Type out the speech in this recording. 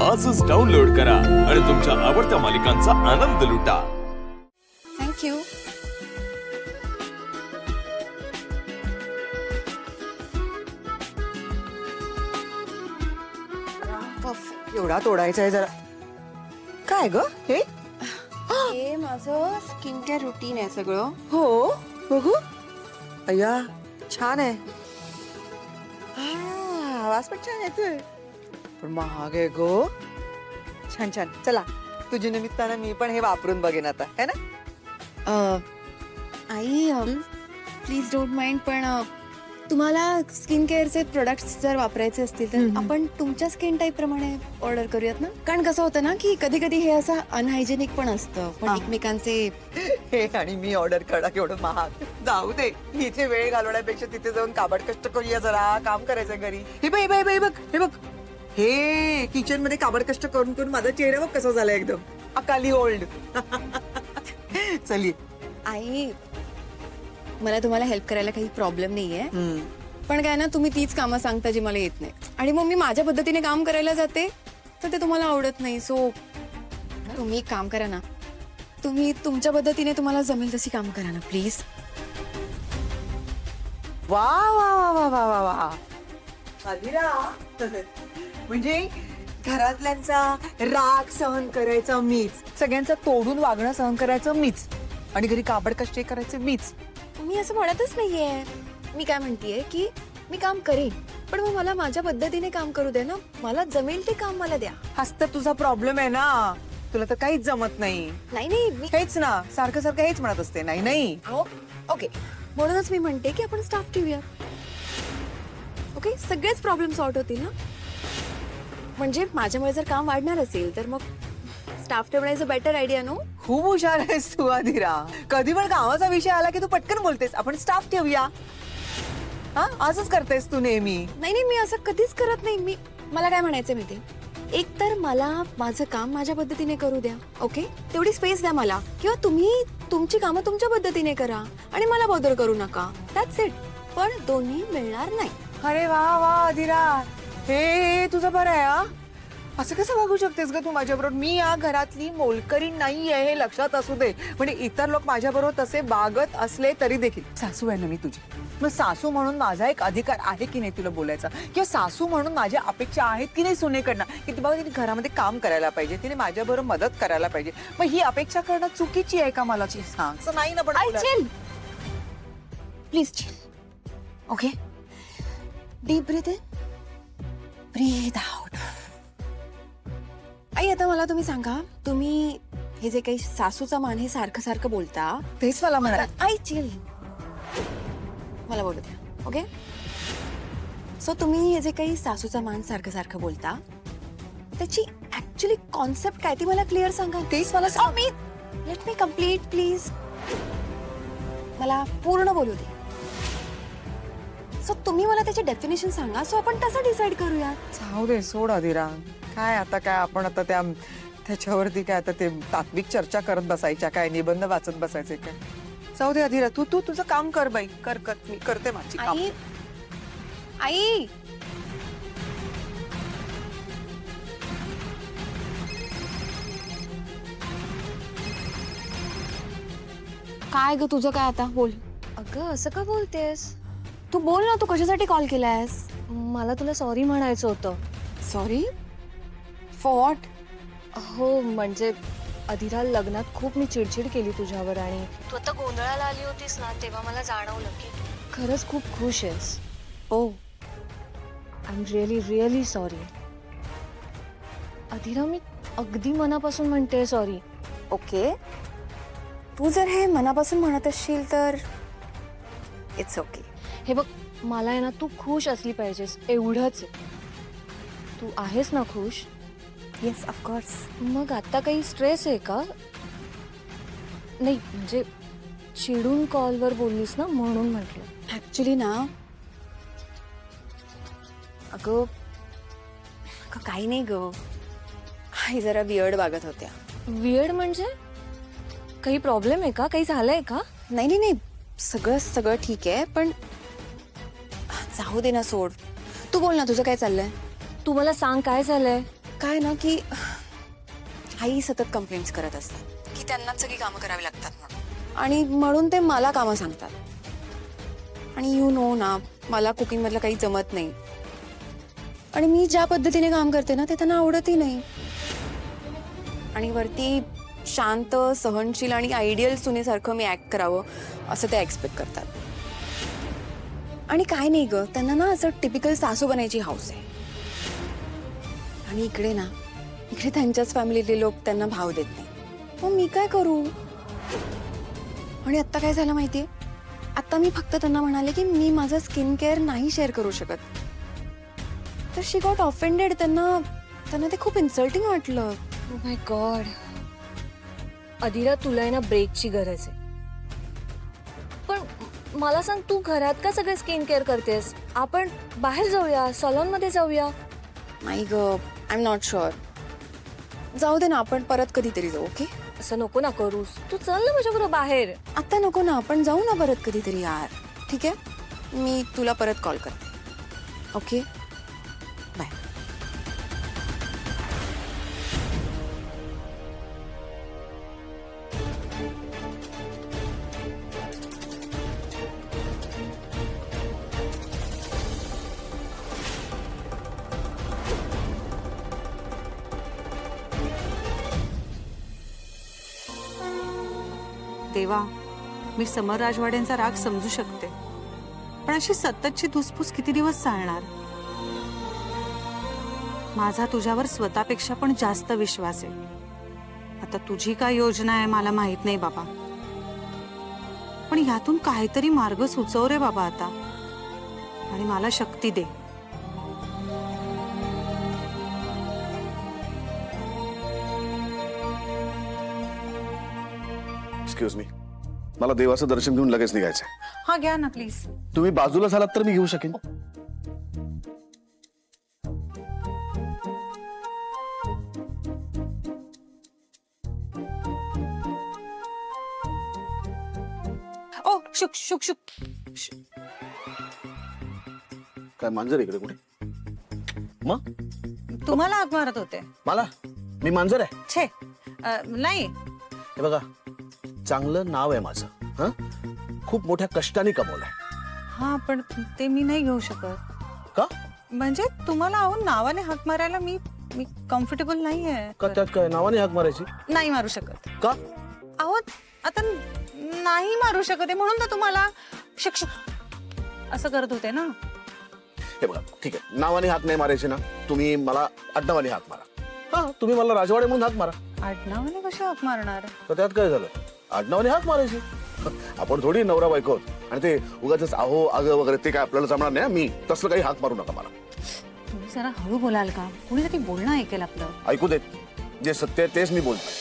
आजच डाउनलोड करा आणि तुमच्या आवडत्या मालिकांचा आनंद लुटा. थँक्यू. एवढा तोडायचा आहे जरा. काय ग हे? हे माझं स्किन केअर रुटीन आहे सगळं. हो बघू. अय्या छान आहे. आवाज पण छान येतोय पण महाग आहे गो. छान छान. चला तुझ्या निमित्तानं मी पण हे वापरून बघेन आता है ना. आई प्लीज डोंट माइंड, पण तुम्हाला स्किन केअरचे प्रोडक्ट्स जर वापरायचे असतील तर आपण तुमच्या स्किन टाईप प्रमाणे ऑर्डर करूयात ना. कारण कसं होतं ना की कधी कधी हे असं अनहायजेनिक पण असतं, पण एकमेकांचे हे आणि मी ऑर्डर करणं एवढं महाग. जाऊ दे, इथे वेळ घालवण्यापेक्षा तिथे जाऊन काबड कष्ट करूया. जरा काम करायचं घरी. हे बघ हे बघ हे बघ हे बघ. हे किचन मध्ये काबड कष्ट करून करून माझा चेहरा बघ कसा झाला एकदम अकाली ओल्ड. चली. आई मला तुम्हाला हेल्प करायला काही प्रॉब्लेम नाहीये, पण काय ना तुम्ही तीच कामं सांगता जी मला येत नाही, आणि मग मी माझ्या पद्धतीने काम करायला जाते तर ते तुम्हाला आवडत नाही. सो तुम्ही एक काम करा ना, तुम्ही तुमच्या पद्धतीने तुम्हाला जमेल तशी काम करा ना प्लीज. वा वा वा वा वा वा वा. आदिरा, म्हणजे घरातल्यांचा राग सहन करायचा मीच, सगळ्यांचा तोडून वागणं सहन करायचं मीच, आणि घरी काबड कष्ट करायचं मीच. मी असं म्हणतच नाहीये. मी काय म्हणतेय की मी काम करेन, पण मग मला माझ्या पद्धतीने काम करू दे ना. मला जमेल ते काम मला द्या. हाच तर तुझा प्रॉब्लेम आहे ना. तुला तर काहीच जमत नाही. नाही नाही मी हेच ना, सारखं सारखं हेच म्हणत असते. नाही नाही. ओके, म्हणूनच मी म्हणते की आपण स्टाफ ठेवूया. ओके, सगळेच प्रॉब्लेम सॉर्ट होतील ना. म्हणजे माझ्यामुळे जर काम वाढणार असेल तर मग स्टाफ ठेवण्याचं बेटर आयडिया. नो, खूप हुशार आहेस तू आदिरा. कधी पण कामाचा विषय आला की तू पटकन बोलतेस आपण स्टाफ ठेवूया. हा, असंच करतेस तू नेहमी. नाही नाही, मी असं कधीच करत नाही. मला काय म्हणायचं माहिती, एक तर मला माझं काम माझ्या पद्धतीने करू द्या. ओके, तेवढी स्पेस द्या मला, किंवा तुम्ही तुमची कामं तुमच्या पद्धतीने करा आणि मला बॉदर करू नका. That's it. पण दोन्ही मिळणार नाही. अरे वा वा आदिरा, हे तुझं बरं आहे. हा, असं कसं वागू शकतेस ग तू माझ्याबरोबर. मी या घरातली मोलकरी नाहीये हे लक्षात असू दे. म्हणजे इतर लोक माझ्याबरोबर तसे वागत असले तरी देखील सासू आहे ना मी तुझी. मग सासू म्हणून माझा एक अधिकार आहे की नाही तुला बोलायचा, किंवा सासू म्हणून माझ्या अपेक्षा आहेत की नाही सुनेकडनं, की ती बाबा तिने घरामध्ये काम करायला पाहिजे, तिने माझ्याबरोबर मदत करायला पाहिजे. मग ही अपेक्षा करणं चुकीची आहे का मला सांग. असं नाही ना. पण chill please, chill. Okay, deep breathe in, breathe out. आई आता मला तुम्ही सांगा, तुम्ही हे जे काही सासूचा मान हे सारखं सारखं बोलता, तेच मला म्हणा. आई चिल, मला बोलू द्या. ओके, सो तुम्ही हे जे काही सासूचा मान सारखं सारखं बोलता त्याची ऍक्च्युली कॉन्सेप्ट काय ती मला क्लिअर सांगा. तेच मला सांग. Let me complete please. मला पूर्ण बोलू दे. सो तुम्ही मला त्याची डेफिनेशन सांगा, सो आपण तसं डिसाइड करूया. जाऊ दे, सोड आदिरा. काय आता काय आपण आता त्याच्यावरती काय आता ते तात्विक चर्चा करत बसायच्या, काय निबंध वाचत बसायचे काय. जाऊ दे आदिरा, तू तुझं काम कर बाई. कर कर, मी करते माझी काम. आई आई काय ग तुझं काय आता, बोल. अगं असं का बोलतेस? तू बोल ना, तू कशासाठी कॉल केलायस? मला तुला सॉरी म्हणायचं होतं. Sorry for what? हो म्हणजे अधिरा, लग्नात खूप मी चिडचिड केली तुझ्यावर, आणि तू आता गोंधळाला आली होतीस ना तेव्हा मला जाणवलं की तू खरंच खूप खुश आहेस. Oh, I am really really sorry. Adhira, मी अगदी मनापासून म्हणते सॉरी. ओके, तू जर हे मनापासून म्हणत असशील तर इट्स ओके. हे बघ, मला आहे ना तू खुश असली पाहिजेस, एवढंच आहे. तू आहेस ना खुश? Yes of course. मग आता काही स्ट्रेस आहे का? नाही म्हणजे चिडून कॉलवर बोललीस ना म्हणून म्हटलं. ऍक्च्युली ना, अगं काही नाही ग, आई जरा वियर्ड वागत होत्या. वियर्ड म्हणजे काही प्रॉब्लेम आहे का? काही झालंय का? नाही नाही नाही, सगळं ठीक आहे, पण जाऊ दे ना, सोड. तू बोल ना, तुझं काय चाललंय? तू मला सांग काय झालंय. काय ना की आई सतत कंप्लेंट्स करत असतात की त्यांनाच सगळी कामं करावी लागतात म्हणून, आणि म्हणून ते मला कामं सांगतात. आणि यू नो ना, मला कुकिंग मधलं काही जमत नाही, आणि मी ज्या पद्धतीने काम करते ना ते त्यांना आवडतही नाही. आणि वरती शांत, सहनशील आणि आयडियल सुनेसारखं मी ऍक्ट करावं असं ते एक्सपेक्ट करतात. आणि काय नाही ग, त्यांना ना असं टिपिकल सासू बनायची हौस आहे. आणि इकडे त्यांच्याच फॅमिलीतले लोक त्यांना भाव देत नाही. मग मी काय करू? आणि आत्ता काय झालं माहितीये, आता मी फक्त त्यांना म्हणाले की मी माझं स्किन केअर नाही शेअर करू शकत, तर शी गॉट ऑफेंडेड. त्यांना ते खूप इन्सल्टिंग वाटलं. Oh my God. अदिरा, तुला आहे ना ब्रेकची गरज आहे. पण मला सांग, तू घरात का सगळे स्किन केअर करतेस? आपण बाहेर जाऊया, सलॉन मध्ये जाऊया. नाही ग, आय एम नॉट शुअर. जाऊ दे ना, आपण परत कधीतरी जाऊ. ओके? असं नको ना करूस. तू चल ना माझ्याबरोबर बाहेर. आता नको ना, आपण जाऊ ना परत कधीतरी यार. ठीक आहे, मी तुला परत कॉल करते. Okay, bye. देवा, मी समर राजवाड्यांचा राग समजू शकते, पण अशी सततची धुसफूस किती दिवस चालणार? माझा तुझ्यावर स्वतःपेक्षा पण जास्त विश्वास आहे. आता तुझी काय योजना आहे मला माहित नाही बाबा, पण ह्यातून काहीतरी मार्ग सुचव रे बाबा आता, आणि मला शक्ती दे. एक्सक्यूज मी, मला देवाचं दर्शन घेऊन लगेच निघायचंय. हा, घ्या ना प्लीज. तुम्ही बाजूला झालात तर मी घेऊ शकेन. ओ शुक शुक शुक. काय मांजर इकडे कुठे? मग तुम्हाला हाक मारत होते. मला, मी मांजर आहे? छे, नाही. हे बघा, चांगलं नाव आहे माझं. हं? खूप मोठ्या कष्टाने कमवलंय. हा, पण ते मी नाही घेऊ शकत. का? म्हणजे तुम्हाला अहो नावाने हाक मारायला मी कम्फर्टेबल नाहीये. का त्यात काय नावाने हाक मारायची? नाही मारू शकत. का? अहो आता नाही मारू शकत आहे म्हणून तर तुम्हाला शिक्षक असं करत होते ना. हे बघा, ठीक आहे, नावाने हाक नाही मारायची ना, तुम्ही मला आडनावाने हाक मारा. हा, तुम्ही मला राजवाडे म्हणून हाक मारा. आडनावाने कशी हाक मारणार? तर त्यात काय झालं? आडनावाने हाक मारायची. आपण थोडी नवरा बायको आहोत. आणि ते उगाच अहो अगं वगैरे ते काय आपल्याला जमणार नाही. मी तसलं काही हाक मारू नका मला. तुम्ही जरा हळू बोलाल का? कोणीतरी बोलणं ऐकेल आपलं. ऐकू देत, जे सत्य आहे तेच मी बोलतो.